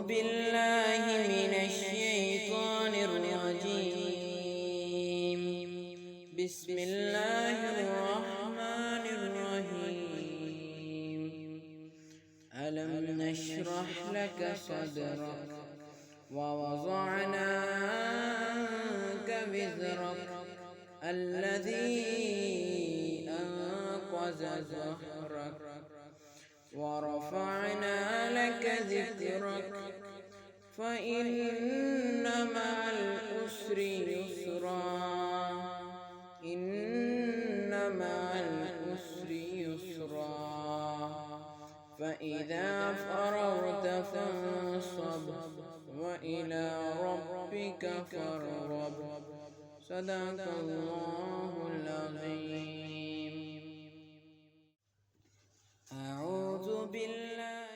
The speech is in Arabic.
بالله من الشيطان الرجيم. بسم الله الرحمن الرحيم. ألم نشرح لك صدرك ووضعنا عنك وزرك الذي أنقض ظهرك ورفعنا لك ذكرك فإن مع العسر يسرا إن مع العسر يسرا فإذا فرغت فانصب وإلى ربك فارغب. صدق الله العظيم. أعوذ بالله